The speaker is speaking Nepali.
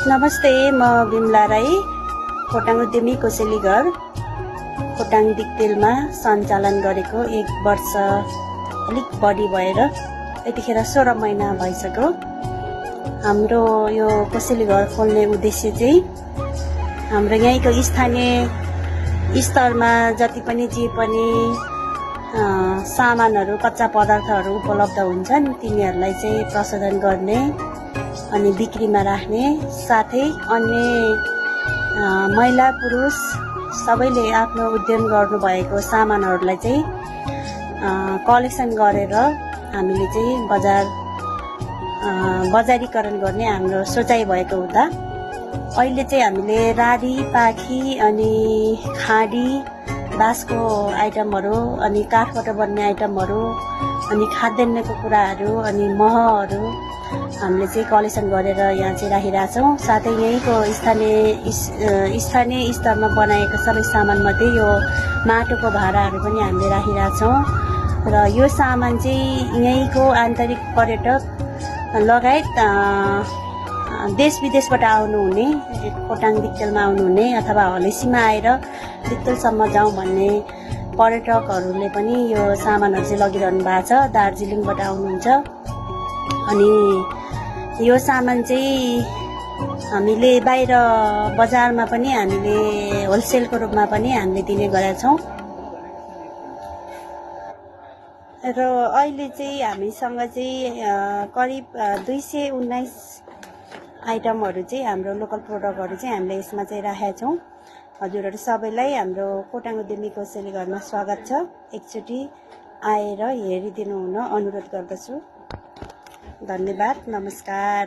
नमस्ते, म बिमला राई, खोटाङ उद्यमी कोसेली घर खोटाङ दिक्तेलमा सञ्चालन गरेको 1 वर्ष अलिक बढी भएर यतिखेर 16 महिना भइसक्यो। हाम्रो यो कोसेली घर खोल्ने उद्देश्य चाहिँ हाम्रो यहीँको स्थानीय स्तरमा जति पनि जे पनि सामानहरू कच्चा पदार्थहरू उपलब्ध हुन्छन् तिनीहरूलाई चाहिँ प्रशोधन गर्ने अनि बिक्रीमा राख्ने, साथै अन्य महिला पुरुष सबैले आफ्नो उद्यम गर्नुभएको सामानहरूलाई चाहिँ कलेक्सन गरेर हामीले चाहिँ बजारीकरण गर्ने हाम्रो सोचाइ भएको हुँदा अहिले चाहिँ हामीले राडी, पाखी अनि खाडी, बाँसको आइटमहरू अनि काठबाट बन्ने आइटमहरू अनि खाद्यान्नको कुराहरू अनि महहरू हामीले चाहिँ कलेक्सन गरेर यहाँ चाहिँ राखिरहेछौँ। साथै यहीँको स्थानीय स्तरमा बनाएको सबै सामानमध्ये यो माटोको भाँडाहरू पनि हामीले राखिरहेछौँ र यो सामान चाहिँ यहीँको आन्तरिक पर्यटक लगायत देश विदेशबाट आउनुहुने, खोटाङ दिक्तेलमा आउनुहुने अथवा हलेसीमा आएर दिक्तेलसम्म जाउँ भन्ने पर्यटकहरूले पनि यो सामानहरू चाहिँ लगिरहनु भएको छ। दार्जिलिङबाट आउनुहुन्छ अनि यो सामान चाहिँ हामीले बाहिर बजारमा पनि हामीले होलसेलको रूपमा पनि हामीले दिने गरेका छौँ र अहिले चाहिँ हामीसँग चाहिँ करिब 219 आइटमहरू चाहिँ हाम्रो लोकल प्रोडक्टहरू चाहिँ हामीले यसमा चाहिँ राखेका छौँ। हजुरहरू सबैलाई हाम्रो खोटाङ उद्यमी कोसेली घरमा स्वागत छ। एकचोटि आएर हेरिदिनु हुन अनुरोध गर्दछु। धन्यवाद, नमस्कार।